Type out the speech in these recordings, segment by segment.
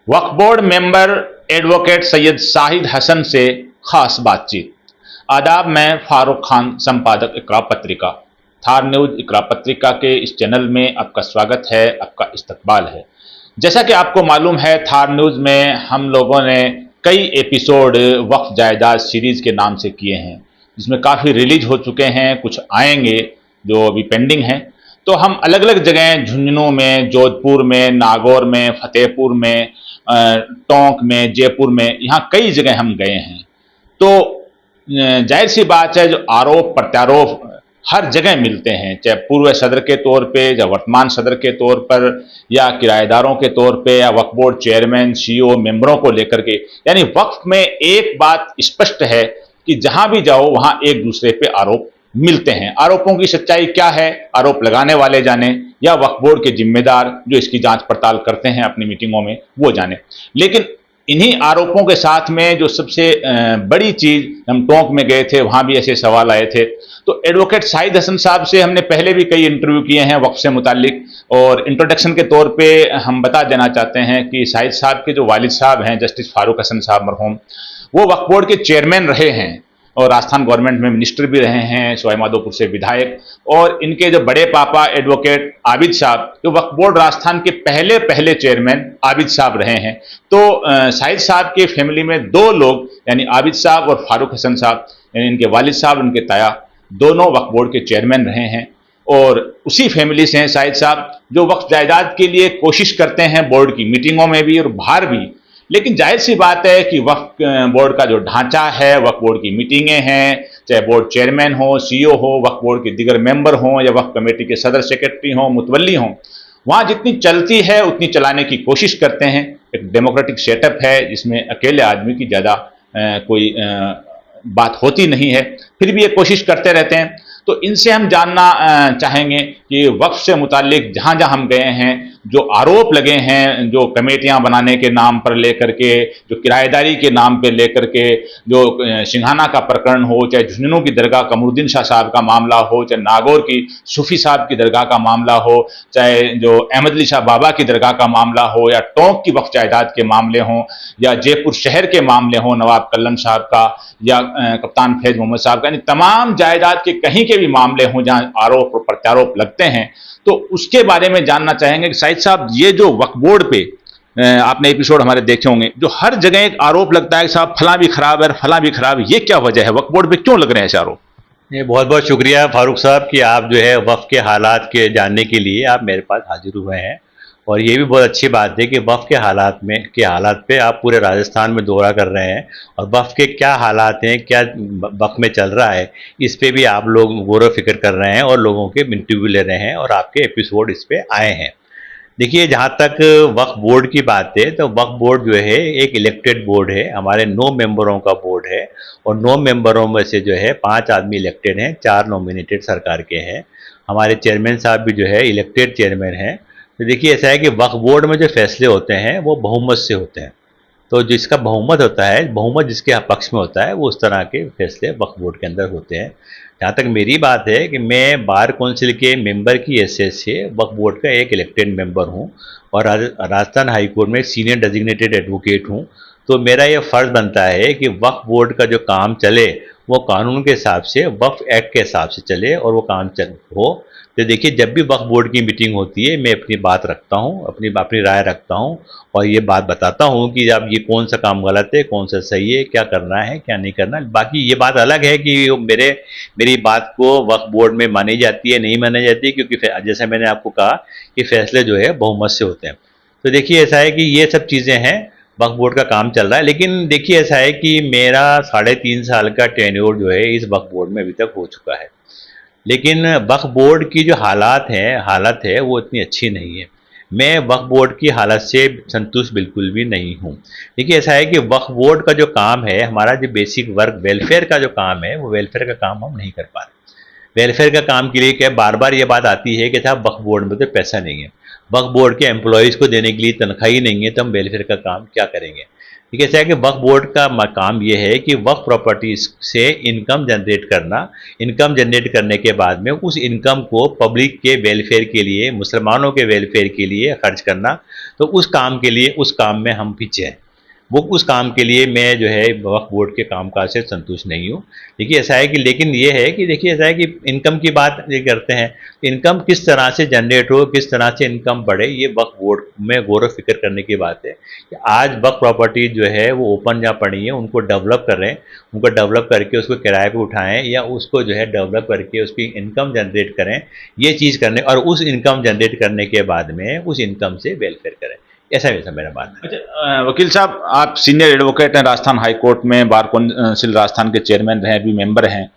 वक्फ board member advocate Syed Shahid Hasan से खास बातचीत। आदाब, मैं फारूक खान, संपादक इकरा पत्रिका। थार न्यूज इकरा पत्रिका के इस चैनल में आपका स्वागत है, आपका इस्तकबाल है। जैसा कि आपको मालूम है, थार न्यूज में हम लोगों ने कई एपिसोड वक्फ जायदाद सीरीज के नाम से किए हैं, जिसमें काफ़ी रिलीज हो चुके हैं, कुछ आएंगे जो अभी पेंडिंग हैं। तो हम अलग अलग जगह झुंझुनू में, जोधपुर में, नागौर में, फतेहपुर में, टोंक में, जयपुर में, यहाँ कई जगह हम गए हैं। तो जाहिर सी बात है, जो आरोप प्रत्यारोप हर जगह मिलते हैं, चाहे पूर्व सदर के तौर पे या वर्तमान सदर के तौर पर, या किराएदारों के तौर पे, या वक्फ बोर्ड चेयरमैन, सीईओ, मेंबरों को लेकर के। यानी वक्फ में एक बात स्पष्ट है कि जहां भी जाओ वहां एक दूसरे पे आरोप मिलते हैं। आरोपों की सच्चाई क्या है, आरोप लगाने वाले जाने, या वक्फ बोर्ड के जिम्मेदार जो इसकी जांच पड़ताल करते हैं अपनी मीटिंगों में, वो जाने। लेकिन इन्हीं आरोपों के साथ में जो सबसे बड़ी चीज, हम टोंक में गए थे, वहां भी ऐसे सवाल आए थे। तो एडवोकेट शाहिद हसन साहब से हमने पहले भी कई इंटरव्यू किए हैं वक्फ से मुतालिक। और इंट्रोडक्शन के तौर पे हम बता देना चाहते हैं कि शाहिद साहब के जो वालिद साहब हैं, जस्टिस फारूक हसन साहब मरहूम, वो वक्फ बोर्ड के चेयरमैन रहे हैं और राजस्थान गवर्नमेंट में मिनिस्टर भी रहे हैं, सवाई माधोपुर से विधायक। और इनके जो बड़े पापा एडवोकेट आबिद साहब, जो वक्फ बोर्ड राजस्थान के पहले पहले चेयरमैन आबिद साहब रहे हैं। तो शाहिद साहब के फैमिली में दो लोग, यानी आबिद साहब और फारूक हसन साहब, यानी इनके वालिद साहब, उनके ताया, दोनों वक्फ बोर्ड के चेयरमैन रहे हैं। और उसी फैमिली से हैं शाहिद साहब, जो वक्फ जायदाद के लिए कोशिश करते हैं बोर्ड की मीटिंगों में भी और बाहर भी। लेकिन जाहिर सी बात है कि वक्फ बोर्ड का जो ढांचा है, वक्फ बोर्ड की मीटिंगें हैं, चाहे बोर्ड चेयरमैन हो, सीईओ हो, वक्फ बोर्ड के दीगर मेंबर हों, या वक्फ कमेटी के सदर सेक्रेटरी हों, मुतवल्ली हों, वहाँ जितनी चलती है उतनी चलाने की कोशिश करते हैं। एक डेमोक्रेटिक सेटअप है जिसमें अकेले आदमी की ज़्यादा कोई बात होती नहीं है, फिर भी ये कोशिश करते रहते हैं। तो इनसे हम जानना चाहेंगे कि वक्फ से मुतालिक जहाँ जहाँ हम गए हैं, जो आरोप लगे हैं, जो कमेटियां बनाने के नाम पर लेकर के, जो किराएदारी के नाम पर लेकर के, जो सिंघाना का प्रकरण हो, चाहे झुंझुनू की दरगाह कमरुद्दीन शाह साहब का मामला हो, चाहे नागौर की सूफी साहब की दरगाह का मामला हो, चाहे जो अहमद अली शाह बाबा की दरगाह का मामला हो, या टोंक की वक्फ जायदाद के मामले हों, या जयपुर शहर के मामले हों, नवाब कल्लम साहब का, या कप्तान फैज मोहम्मद साहब का, यानी तमाम जायदाद के कहीं के भी मामले हों जहां आरोप और प्रत्यारोप लगते हैं, तो उसके बारे में जानना चाहेंगे कि शाहिद साहब, ये जो वक्फ बोर्ड पे आपने एपिसोड हमारे देखे होंगे, जो हर जगह एक आरोप लगता है कि साहब फला भी खराब है, फला भी खराब है, ये क्या वजह है? वक्फ बोर्ड पे क्यों लग रहे हैं ऐसे आरोप? ये बहुत बहुत शुक्रिया फारूक साहब कि आप जो है वफ़ के हालात के जानने के लिए आप मेरे पास हाजिर हुए हैं। और ये भी बहुत अच्छी बात है कि वफ़ के हालात पे आप पूरे राजस्थान में दौरा कर रहे हैं, और वफ़ के क्या हालात हैं, क्या वक़्त में चल रहा है, इस पे भी आप लोग गौर फिक्र कर रहे हैं और लोगों के इंटरव्यू ले रहे हैं, और आपके एपिसोड इस पे आए हैं। देखिए, जहाँ तक वक्फ बोर्ड की बात है, तो वक्फ बोर्ड जो है एक इलेक्टेड बोर्ड है, हमारे 9 मेंबरों का बोर्ड है। और 9 मेंबरों में से जो है 5 आदमी इलेक्टेड हैं, 4 नॉमिनेटेड सरकार के हैं। हमारे चेयरमैन साहब भी जो है इलेक्टेड चेयरमैन हैं। तो देखिए, ऐसा है कि वक्फ बोर्ड में जो फैसले होते हैं वो बहुमत से होते हैं। तो जिसका बहुमत होता है, बहुमत जिसके पक्ष में होता है, वो उस तरह के फैसले वक्फ बोर्ड के अंदर होते हैं। जहाँ तक मेरी बात है कि मैं बार कौंसिल के मेंबर की हैसियत से वक्फ बोर्ड का एक इलेक्टेड मेंबर हूँ, और राजस्थान हाई कोर्ट में एक सीनियर डेजिग्नेटेड एडवोकेट हूँ। तो मेरा ये फ़र्ज़ बनता है कि वक्फ बोर्ड का जो काम चले वो कानून के हिसाब से, वक्फ एक्ट के हिसाब से चले, और वो काम चल हो। तो देखिए, जब भी वक्फ बोर्ड की मीटिंग होती है, मैं अपनी बात रखता हूँ, अपनी अपनी राय रखता हूँ, और ये बात बताता हूँ कि अब ये कौन सा काम गलत है, कौन सा सही है, क्या करना है, क्या नहीं करना। बाकी ये बात अलग है कि मेरी बात को वक्फ बोर्ड में मानी जाती है, नहीं मानी जाती है, क्योंकि जैसे मैंने आपको कहा कि फैसले जो है बहुमत से होते हैं। तो देखिए, ऐसा है कि ये सब चीज़ें हैं, वक्फ बोर्ड का काम चल रहा है। लेकिन देखिए, ऐसा है कि मेरा 3.5 साल का टेन्योर जो है इस वक्फ बोर्ड में अभी तक हो चुका है। लेकिन वक्फ बोर्ड की जो हालत है वो इतनी अच्छी नहीं है। मैं वक्फ बोर्ड की हालत से संतुष्ट बिल्कुल भी नहीं हूँ। देखिए, ऐसा है कि वक्फ बोर्ड का जो काम है, हमारा जो बेसिक वर्क वेलफेयर का जो काम है, वो वेलफेयर का काम हम नहीं कर पा रहे। वेलफेयर का काम के लिए क्या बार बार ये बात आती है कि साहब वक्फ बोर्ड में तो पैसा नहीं है, वक्फ बोर्ड के एम्प्लॉयज़ को देने के लिए तनख्वाह ही नहीं है, तो हम वेलफेयर का काम क्या करेंगे। देखिए ऐसा है कि वक्फ बोर्ड का काम ये है कि वक्फ प्रॉपर्टी से इनकम जनरेट करना, इनकम जनरेट करने के बाद में उस इनकम को पब्लिक के वेलफेयर के लिए, मुसलमानों के वेलफेयर के लिए खर्च करना। तो उस काम के लिए, उस काम में हम पीछे हैं। वो उस काम के लिए मैं जो है वक्फ बोर्ड के कामकाज से संतुष्ट नहीं हूँ। देखिए ऐसा है कि, लेकिन ये है कि देखिए ऐसा है कि इनकम की बात ये करते हैं, इनकम किस तरह से जनरेट हो, किस तरह से इनकम बढ़े, ये वक्फ बोर्ड में गौर फिक्र करने की बात है कि आज वक्फ प्रॉपर्टी जो है वो ओपन जहाँ पड़ी है, उनको डेवलप कर रहे हैं, उनको डेवलप करके उसको किराए पे उठाएं या उसको जो है डेवलप करके उसकी इनकम जनरेट करें, ये चीज़ करने, और उस इनकम जनरेट करने के बाद में उस इनकम से वेलफेयर करें। ऐसा वैसा मेरा मानना है। अच्छा, वकील साहब, आप सीनियर एडवोकेट हैं, राजस्थान हाई कोर्ट में बार काउंसिल राजस्थान के चेयरमैन रहे, अभी मेंबर हैं,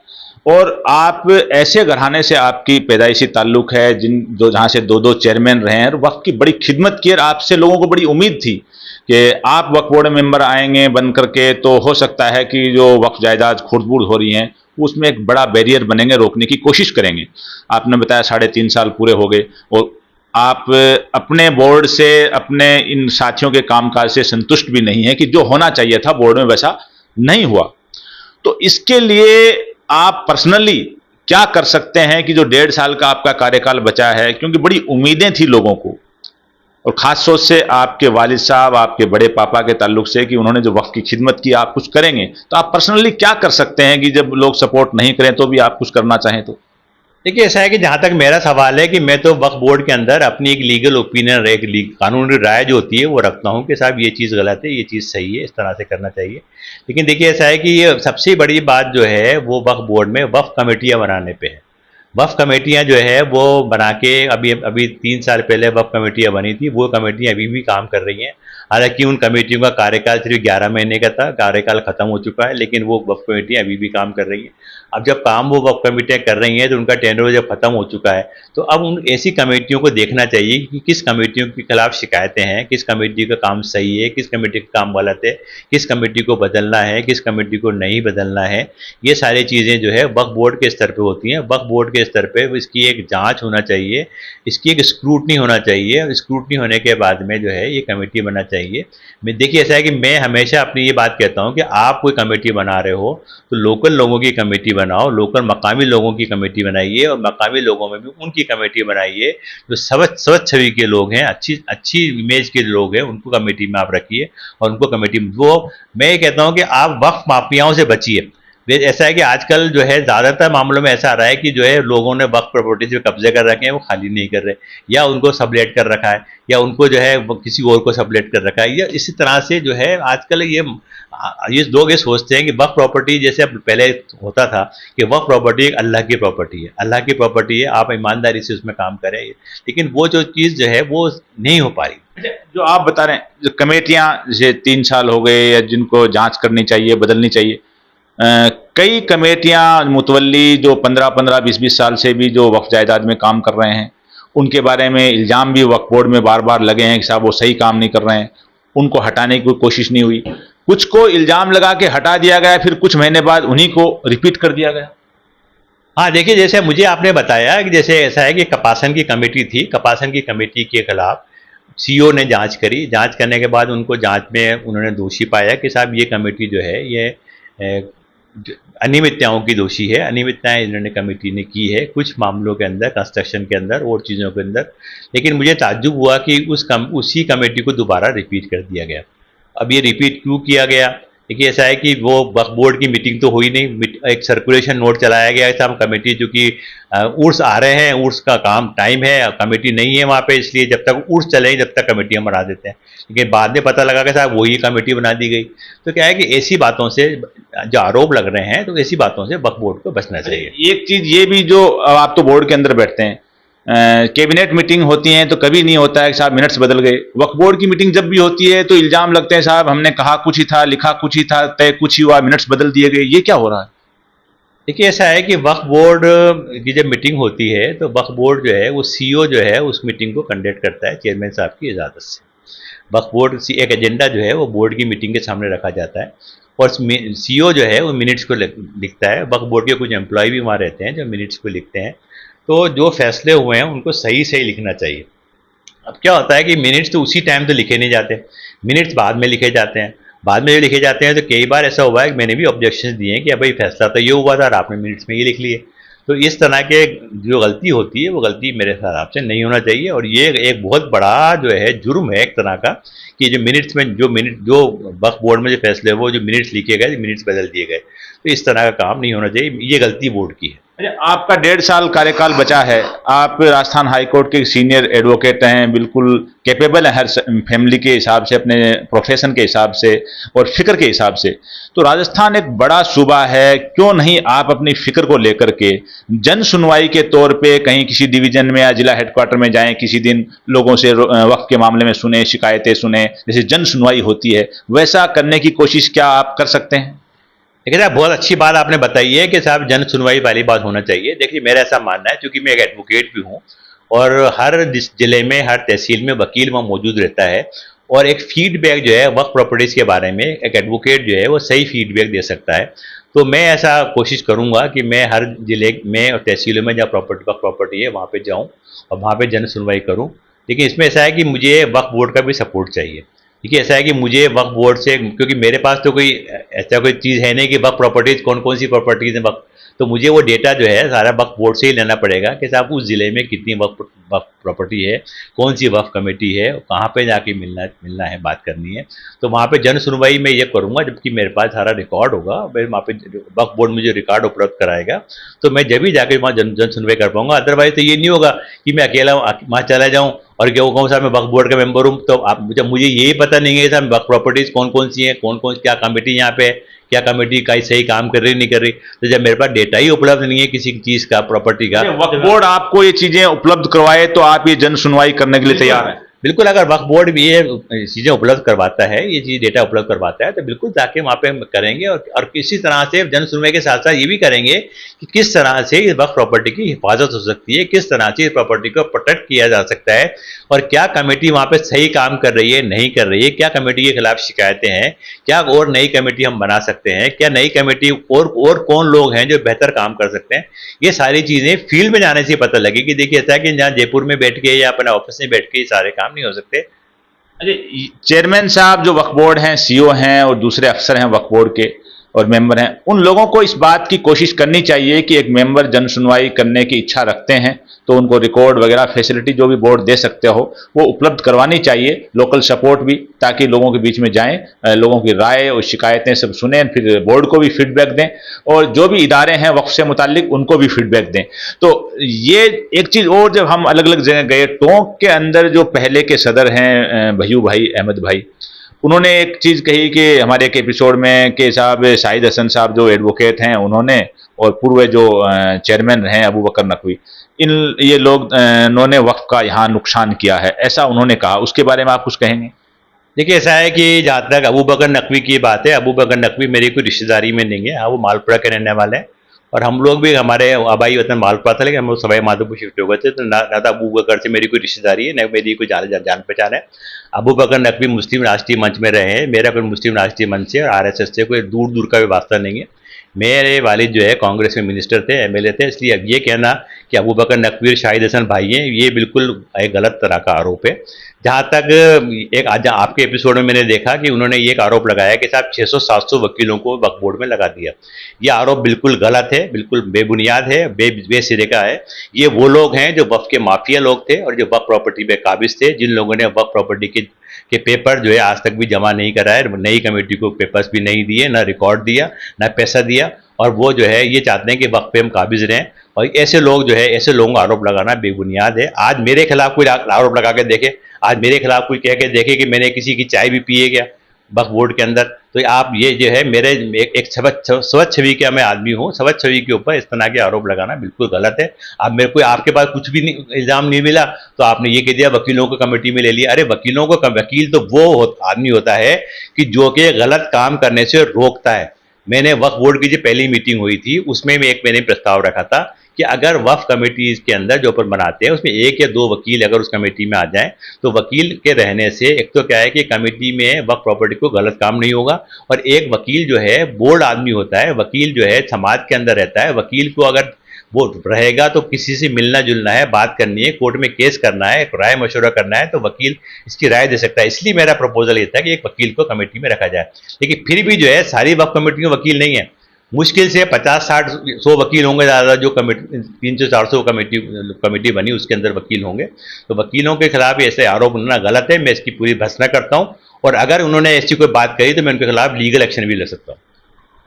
और आप ऐसे घराने से आपकी पैदाइशी ताल्लुक है जो जहाँ से दो दो चेयरमैन रहे हैं और वक्त की बड़ी खिदमत की, और आपसे लोगों को बड़ी उम्मीद थी कि आप वक्फ बोर्ड मेंबर आएंगे बन करके तो हो सकता है कि जो वक्फ जायदाद खुर्द-बुर्द हो रही हैं उसमें एक बड़ा बैरियर बनेंगे, रोकने की कोशिश करेंगे। आपने बताया 3.5 साल पूरे हो गए और आप अपने बोर्ड से, अपने इन साथियों के कामकाज से संतुष्ट भी नहीं है कि जो होना चाहिए था बोर्ड में वैसा नहीं हुआ। तो इसके लिए आप पर्सनली क्या कर सकते हैं कि जो 1.5 साल का आपका कार्यकाल बचा है, क्योंकि बड़ी उम्मीदें थी लोगों को, और खास सोच से आपके वालिद साहब, आपके बड़े पापा के ताल्लुक से कि उन्होंने जो वक्त की खिदमत की, आप कुछ करेंगे, तो आप पर्सनली क्या कर सकते हैं कि जब लोग सपोर्ट नहीं करें तो भी आप कुछ करना चाहें तो? देखिए ऐसा है कि जहाँ तक मेरा सवाल है कि मैं तो वक्फ बोर्ड के अंदर अपनी एक लीगल ओपिनियन, एक कानूनी राय जो होती है वो रखता हूँ कि साहब ये चीज़ गलत है, ये चीज़ सही है, इस तरह से करना चाहिए। लेकिन देखिए ऐसा है कि ये सबसे बड़ी बात जो है वो वक्फ बोर्ड में वक्फ कमेटियाँ बनाने पे है। वक्फ कमेटियाँ जो है वो बना के, अभी अभी 3 साल पहले वक्फ कमेटियाँ बनी थी, वो कमेटियाँ अभी भी काम कर रही हैं। हालांकि उन कमेटियों का कार्यकाल सिर्फ 11 महीने का था, कार्यकाल खत्म हो चुका है, लेकिन वो वक्फ कमेटियाँ अभी भी काम कर रही हैं। अब जब काम वो वक्फ कमेटियाँ कर रही हैं तो उनका टेंडर जब खत्म हो चुका है, तो अब उन ऐसी कमेटियों को देखना चाहिए कि किस कमेटियों के खिलाफ शिकायतें हैं, किस कमेटी का काम सही है, किस कमेटी का काम गलत है, किस कमेटी को बदलना है, किस कमेटी को नहीं बदलना है। ये सारी चीज़ें जो है वक्फ बोर्ड के स्तर पर होती हैं। वक्फ बोर्ड के स्तर पर इसकी एक जाँच होना चाहिए, इसकी एक स्क्रूटनी होना चाहिए। स्क्रूटनी होने के बाद में जो है ये कमेटी बनना चाहिए। मैं, देखिए ऐसा है कि मैं हमेशा अपनी ये बात कहता हूँ कि आप कोई कमेटी बना रहे हो तो लोकल लोगों की कमेटी बनाओ, लोकल मकामी लोगों की कमेटी बनाइए, और मकामी लोगों में भी उनकी कमेटी बनाइए जो स्वच्छ छवि के लोग हैं, अच्छी अच्छी इमेज के लोग हैं, उनको कमेटी में आप रखिए। और उनको कमेटी, वो मैं ये कहता हूँ कि आप वक्फ माफियाओं से बचिए। ऐसा है कि आजकल जो है ज़्यादातर मामलों में ऐसा आ रहा है कि जो है लोगों ने वक्फ प्रॉपर्टी पे कब्जे कर रखे हैं, वो खाली नहीं कर रहे, या उनको सबलेट कर रखा है, या उनको जो है किसी और को सबलेट कर रखा है, या इसी तरह से जो है आजकल ये लोग ये सोचते हैं कि वक्फ प्रॉपर्टी, जैसे अब पहले होता था कि वक्फ प्रॉपर्टी एक अल्लाह की प्रॉपर्टी है, अल्लाह की प्रॉपर्टी है, आप ईमानदारी से उसमें काम करें। लेकिन वो जो चीज़ जो है वो नहीं हो पा रही। जो आप बता रहे हैं, जो कमेटियां जैसे 3 साल हो गए या जिनको जांच करनी चाहिए, बदलनी चाहिए, कई कमेटियां मुतवल्ली जो 15-15, 20-20 साल से भी जो वक्फ जायदाद में काम कर रहे हैं, उनके बारे में इल्ज़ाम भी वक्फ बोर्ड में बार बार लगे हैं कि साहब वो सही काम नहीं कर रहे हैं, उनको हटाने की कोई कोशिश नहीं हुई। कुछ को इल्ज़ाम लगा के हटा दिया गया, फिर कुछ महीने बाद उन्हीं को रिपीट कर दिया गया। हाँ, देखिए जैसे मुझे आपने बताया कि जैसे ऐसा है कि कपासन की कमेटी थी, कपासन की कमेटी के खिलाफ सीईओ ने जांच करी, जांच करने के बाद उनको जांच में उन्होंने दोषी पाया कि साहब ये कमेटी जो है ये अनियमितताओं की दोषी है, अनियमितताएं इन्होंने कमेटी ने की है कुछ मामलों के अंदर, कंस्ट्रक्शन के अंदर और चीज़ों के अंदर। लेकिन मुझे ताज्जुब हुआ कि उसी कमेटी को दोबारा रिपीट कर दिया गया। अब ये रिपीट क्यों किया गया? देखिए ऐसा है कि वो वक्फ बोर्ड की मीटिंग तो हुई नहीं, एक सर्कुलेशन नोट चलाया गया था, कमेटी चूँकि उर्स आ रहे हैं, उर्स का काम टाइम है, कमेटी नहीं है वहाँ पे, इसलिए जब तक उर्स चले जब तक कमेटियाँ बना देते हैं। लेकिन बाद में पता लगा कि साहब वही कमेटी बना दी गई। तो क्या है कि ऐसी बातों से जो आरोप लग रहे हैं, तो ऐसी बातों से वक्फ बोर्ड को बचना चाहिए। एक चीज़ ये भी, जो आप तो बोर्ड के अंदर बैठते हैं, कैबिनेट मीटिंग होती है तो कभी नहीं होता है कि साहब मिनट्स बदल गए। वक्फ बोर्ड की मीटिंग जब भी होती है तो इल्जाम लगते हैं साहब हमने कहा कुछ ही था, लिखा कुछ ही था, तय कुछ ही हुआ, मिनट्स बदल दिए गए। ये क्या हो रहा है? देखिए ऐसा है कि वक्फ बोर्ड की जब मीटिंग होती है तो वक्फ बोर्ड जो है वो सीईओ जो है उस मीटिंग को कंडक्ट करता है चेयरमैन साहब की इजाज़त से। वक्फ बोर्ड एक एजेंडा जो है वो बोर्ड की मीटिंग के सामने रखा जाता है और सीईओ जो है वो मिनट्स को लिखता है। वक्फ बोर्ड के कुछ एम्प्लॉय भी वहाँ रहते हैं जो मिनट्स को लिखते हैं। तो जो फैसले हुए हैं उनको सही सही लिखना चाहिए। अब क्या होता है कि मिनट्स तो उसी टाइम तो लिखे नहीं जाते, मिनट्स बाद में लिखे जाते हैं। बाद में जो लिखे जाते हैं तो कई बार ऐसा हुआ है कि मैंने भी ऑब्जेक्शन दिए हैं कि अब भाई फैसला तो ये हुआ था और आपने मिनट्स में ये लिख लिए। तो इस तरह के जो गलती होती है वो गलती मेरे हिसाब से नहीं होना चाहिए, और ये एक बहुत बड़ा जो है जुर्म है एक तरह का, कि जो मिनट्स में जो वक्फ बोर्ड में जो फैसले वो जो मिनट्स लिखे गए, मिनट्स बदल दिए गए, तो इस तरह का काम नहीं होना चाहिए, ये गलती बोर्ड की है। अच्छा, आपका 1.5 साल कार्यकाल बचा है। आप राजस्थान हाईकोर्ट के सीनियर एडवोकेट हैं, बिल्कुल कैपेबल हैं हर फैमिली के हिसाब से, अपने प्रोफेशन के हिसाब से और फिक्र के हिसाब से। तो राजस्थान एक बड़ा सूबा है, क्यों नहीं आप अपनी फिक्र को लेकर के जन सुनवाई के तौर पे कहीं किसी डिवीजन में या जिला हेडक्वार्टर में जाएं, किसी दिन लोगों से वक्त के मामले में सुने, शिकायतें सुने, जैसे जन सुनवाई होती है, वैसा करने की कोशिश क्या आप कर सकते हैं? देखिए साहब, बहुत अच्छी बात आपने बताई है कि साहब जन सुनवाई वाली बात होना चाहिए। देखिए मेरा ऐसा मानना है, क्योंकि मैं एक एडवोकेट भी हूँ और हर जिले में, हर तहसील में वकील वहाँ मौजूद रहता है, और एक फीडबैक जो है वक्फ प्रॉपर्टीज़ के बारे में एक एडवोकेट जो है वो सही फीडबैक दे सकता है। तो मैं ऐसा कोशिश करूँगा कि मैं हर जिले में और तहसीलों में जहाँ वक्फ प्रॉपर्टी है वहाँ पर जाऊँ और वहाँ पर जन सुनवाई करूँ। लेकिन इसमें ऐसा है कि मुझे वक्फ बोर्ड का भी सपोर्ट चाहिए। देखिए ऐसा है कि मुझे वक्फ बोर्ड से, क्योंकि मेरे पास तो कोई ऐसा कोई चीज़ है नहीं कि वक्फ प्रॉपर्टीज़ कौन कौन सी प्रॉपर्टीज़ हैं वक्फ, तो मुझे वो डेटा जो है सारा वक्फ बोर्ड से ही लेना पड़ेगा कि साहब उस ज़िले में कितनी वक्फ वक्फ प्रॉपर्टी है, कौन सी वक्फ कमेटी है, कहाँ पे जाके मिलना है, बात करनी है। तो वहाँ पे जन सुनवाई मैं ये करूँगा जबकि मेरे पास सारा रिकॉर्ड होगा, मैं वहाँ पे वक्फ बोर्ड मुझे रिकॉर्ड उपलब्ध कराएगा, तो मैं जब भी जाके वहाँ जन सुनवाई कर पाऊँगा। अदरवाइज तो ये नहीं होगा कि मैं अकेला वहाँ चला जाऊँ और क्या कहूँ साहब मैं वक्फ बोर्ड का मेंबर हूँ, तो आप जब मुझे यही पता नहीं है साहब वक्फ प्रॉपर्टीज़ कौन कौन सी हैं, कौन कौन क्या कमेटी यहाँ पे है, क्या कमेटी का सही काम कर रही नहीं कर रही, तो जब मेरे पास डेटा ही उपलब्ध नहीं है किसी चीज़ का, प्रॉपर्टी का, वक्फ बोर्ड आपको ये चीजें उपलब्ध करवाए तो आप ये जन सुनवाई करने के लिए तैयार हैं? बिल्कुल, अगर वक्फ बोर्ड भी ये चीज़ें उपलब्ध करवाता है, ये चीज़ डेटा उपलब्ध करवाता है, तो बिल्कुल जाके वहाँ पे करेंगे, और किसी तरह से जन सुनवाई के साथ साथ ये भी करेंगे कि किस तरह से इस वक्फ प्रॉपर्टी की हिफाजत हो सकती है, किस तरह से इस प्रॉपर्टी को प्रोटेक्ट किया जा सकता है, और क्या कमेटी वहाँ पे सही काम कर रही है, नहीं कर रही है, क्या कमेटी के खिलाफ शिकायतें हैं, क्या और नई कमेटी हम बना सकते हैं, क्या नई कमेटी और कौन लोग हैं जो बेहतर काम कर सकते हैं। ये सारी चीज़ें फील्ड में जाने से पता लगेगी। देखिए ऐसा है कि जहाँ जयपुर में बैठ के या अपने ऑफिस में बैठ के ये सारे काम नहीं हो सकते। अरे, चेयरमैन साहब जो वक्फ बोर्ड हैं, सीईओ हैं और दूसरे अफसर हैं वक्फ बोर्ड के और मेंबर हैं, उन लोगों को इस बात की कोशिश करनी चाहिए कि एक मेंबर जन सुनवाई करने की इच्छा रखते हैं तो उनको रिकॉर्ड वगैरह फैसिलिटी जो भी बोर्ड दे सकते हो वो उपलब्ध करवानी चाहिए, लोकल सपोर्ट भी, ताकि लोगों के बीच में जाएं, लोगों की राय और शिकायतें सब सुने, फिर बोर्ड को भी फीडबैक दें और जो भी इदारे हैं वक्फ से मुतालिक उनको भी फीडबैक दें। तो ये एक चीज़ और, जब हम अलग अलग जगह गए, टोंक के अंदर जो पहले के सदर हैं भय्यू भाई, अहमद भाई, उन्होंने एक चीज़ कही कि हमारे एक एपिसोड में कि साहब शाहिद हसन साहब जो एडवोकेट हैं उन्होंने, और पूर्व जो चेयरमैन हैं अबू बकर नकवी, ये लोग इन्होंने वक्फ का यहाँ नुकसान किया है, ऐसा उन्होंने कहा। उसके बारे में आप कुछ कहेंगे? देखिए ऐसा है कि जहाँ तक अबू बकर नकवी की बात है, अबू बकर नकवी मेरी कोई रिश्तेदारी में नहीं है। हाँ, वो मालपुरा के रहने वाले हैं और हम लोग भी, हमारे आबाई वतन मालपुरा था लेकिन हम लोग सवाई माधोपुर शिफ्ट हो गए थे, तो ना तो अबू बकर से मेरी कोई रिश्तेदारी है, न मेरी कोई जान पहचान है। अबू बकर नकवी मुस्लिम राष्ट्रीय मंच में रहे हैं, मेरा कोई मुस्लिम राष्ट्रीय मंच से और RSS से कोई दूर दूर का भी वास्ता नहीं है। मेरे वालिद जो है कांग्रेस में मिनिस्टर थे, MLA थे, इसलिए अब ये कहना कि अबू बकर नकवी और शाहिद हसन भाई हैं, ये बिल्कुल एक गलत तरह का आरोप है। जहाँ तक एक आज आपके एपिसोड में मैंने देखा कि उन्होंने ये एक आरोप लगाया कि साहब 600-700 वकीलों को वक्फ बोर्ड में लगा दिया। ये आरोप बिल्कुल गलत है, बिल्कुल बेबुनियाद है, बेसिरे का है। ये वो लोग हैं जो वक्फ के माफिया लोग थे और जो वक्फ प्रॉपर्टी पे काबिज थे, जिन लोगों ने वक्फ प्रॉपर्टी के पेपर जो है आज तक भी जमा नहीं कराए, नई कमेटी को पेपर्स भी नहीं दिए, ना रिकॉर्ड दिया, ना पैसा दिया, और वो जो है ये चाहते हैं कि वक्फ पे हम काबिज रहें। और ऐसे लोग जो है, ऐसे लोगों को आरोप लगाना बेबुनियाद है। आज मेरे खिलाफ कोई आरोप लगा के देखे, आज मेरे खिलाफ कोई कह के देखे कि मैंने किसी की चाय भी पिए गया वक्फ बोर्ड के अंदर, तो आप ये जो है मेरे एक स्वच्छ छवि का मैं आदमी हूँ, स्वच्छ छवि के ऊपर इस तरह के आरोप लगाना बिल्कुल गलत है। अब मेरे को आपके पास कुछ भी इल्ज़ाम नहीं मिला तो आपने ये कह दिया वकीलों को कमेटी में ले लिया। अरे वकीलों को, वकील तो वो आदमी होता है कि जो कि गलत काम करने से रोकता है। मैंने वक्फ बोर्ड की जो पहली मीटिंग हुई थी उसमें मैंने प्रस्ताव रखा था कि अगर वक्फ कमेटीज़ के अंदर जो ऊपर बनाते हैं उसमें 1 या 2 वकील अगर उस कमेटी में आ जाएं तो वकील के रहने से एक तो क्या है कि कमेटी में वक्फ प्रॉपर्टी को गलत काम नहीं होगा, और एक वकील जो है बोर्ड आदमी होता है, वकील जो है समाज के अंदर रहता है, वकील को अगर वो रहेगा तो किसी से मिलना जुलना है, बात करनी है, कोर्ट में केस करना है, राय मशवरा करना है, तो वकील इसकी राय दे सकता है। इसलिए मेरा प्रपोजल ये था कि एक वकील को कमेटी में रखा जाए। लेकिन फिर भी जो है सारी वक्फ कमेटी में वकील नहीं है, मुश्किल से 50-60-100 वकील होंगे ज़्यादा, जो कमेटी 300-400 कमेटी बनी उसके अंदर वकील होंगे। तो वकीलों के खिलाफ ऐसे आरोप करना गलत है, मैं इसकी पूरी भर्त्सना करता हूँ, और अगर उन्होंने ऐसी कोई बात कही तो मैं उनके खिलाफ लीगल एक्शन भी ले सकता हूँ।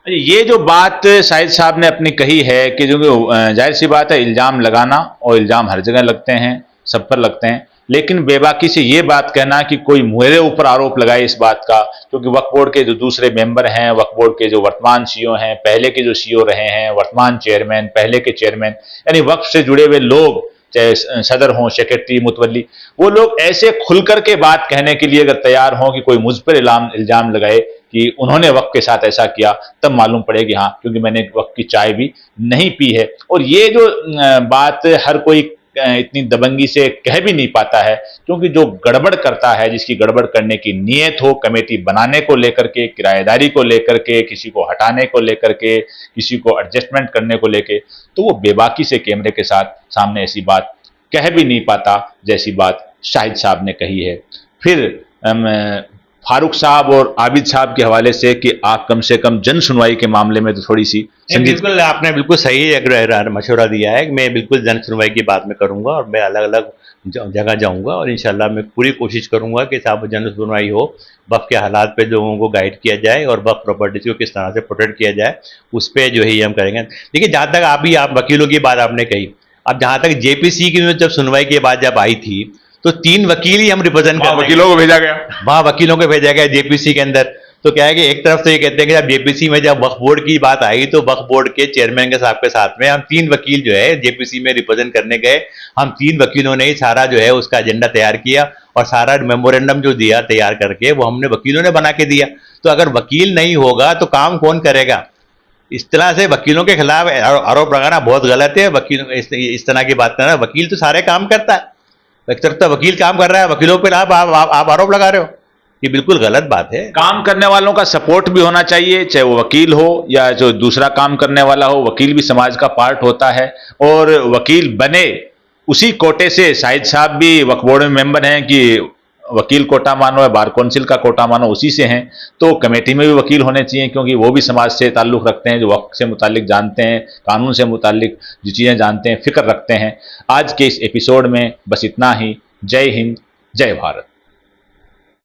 ये जो बात शाहिद साहब ने अपनी कही है कि जो जाहिर सी बात है, इल्ज़ाम लगाना और इल्ज़ाम हर जगह लगते हैं, सब पर लगते हैं, लेकिन बेबाकी से ये बात कहना कि कोई मेरे ऊपर आरोप लगाए इस बात का, क्योंकि वक्फ बोर्ड के जो दूसरे मेंबर हैं, वक्फ बोर्ड के जो वर्तमान सीईओ हैं, पहले के जो सीईओ रहे हैं, वर्तमान चेयरमैन, पहले के चेयरमैन, यानी वक्फ से जुड़े हुए लोग, चाहे सदर हों, सेक्रेटरी, मुतवल्ली, वो लोग ऐसे खुल करके बात कहने के लिए अगर तैयार हों कि कोई मुझ पर इल्ज़ाम लगाए कि उन्होंने वक्फ के साथ ऐसा किया, तब मालूम पड़ेगी हाँ, क्योंकि मैंने वक्फ की चाय भी नहीं पी है। और ये जो बात हर कोई इतनी दबंगी से कह भी नहीं पाता है, क्योंकि जो गड़बड़ करता है, जिसकी गड़बड़ करने की नीयत हो, कमेटी बनाने को लेकर के, किराएदारी को लेकर के, किसी को हटाने को लेकर के, किसी को एडजस्टमेंट करने को लेके, तो वो बेबाकी से कैमरे के साथ सामने ऐसी बात कह भी नहीं पाता जैसी बात शाहिद साहब ने कही है। फिर फारूक साहब और आबिद साहब के हवाले से कि आप कम से कम जन सुनवाई के मामले में तो थोड़ी सी बिल्कुल आपने बिल्कुल सही मशवरा दिया है। मैं बिल्कुल जन सुनवाई की बात में करूंगा और मैं अलग अलग जगह जाऊंगा और इंशाल्लाह मैं पूरी कोशिश करूंगा कि साहब जन सुनवाई हो, वक्फ के हालात पे लोगों को गाइड किया जाए और वक्फ प्रॉपर्टीज को किस तरह से प्रोटेक्ट किया जाए, उस पर जो है ये हम करेंगे। देखिए, जहाँ तक आप वकीलों की बात आपने कही, अब जहाँ तक जेपीसी की जब सुनवाई की बात जब आई थी तो 3 वकील ही हम रिप्रेजेंट कर, वकीलों को भेजा गया, वहाँ वकीलों को भेजा गया जेपीसी के अंदर। तो क्या है कि एक तरफ से ये कहते हैं कि जब जेपीसी में जब वक्फ बोर्ड की बात आई तो वक्फ बोर्ड के चेयरमैन के साहब के साथ में हम 3 वकील जो है जेपीसी में रिप्रेजेंट करने गए। हम 3 वकीलों ने ही सारा जो है उसका एजेंडा तैयार किया और सारा मेमोरेंडम जो दिया तैयार करके वो हमने वकीलों ने बना के दिया। तो अगर वकील नहीं होगा तो काम कौन करेगा? इस तरह से वकीलों के खिलाफ आरोप लगाना बहुत गलत है। वकील इस तरह की बात करना, वकील तो सारे काम करता है, एक तरफ तो वकील काम कर रहा है, वकीलों पर आप आरोप लगा रहे हो, ये बिल्कुल गलत बात है। काम करने वालों का सपोर्ट भी होना चाहिए, चाहे वो वकील हो या जो दूसरा काम करने वाला हो। वकील भी समाज का पार्ट होता है और वकील बने उसी कोटे से। शाहिद साहब भी वक्फ बोर्ड में मेंबर हैं कि वकील कोटा मानो या बार काउंसिल का कोटा मानो, उसी से हैं, तो कमेटी में भी वकील होने चाहिए, क्योंकि वो भी समाज से ताल्लुक़ रखते हैं, जो वक्फ से मुतालिक जानते हैं, कानून से मुतालिक जो चीज़ें जानते हैं, फ़िक्र रखते हैं। आज के इस एपिसोड में बस इतना ही। जय हिंद, जय भारत।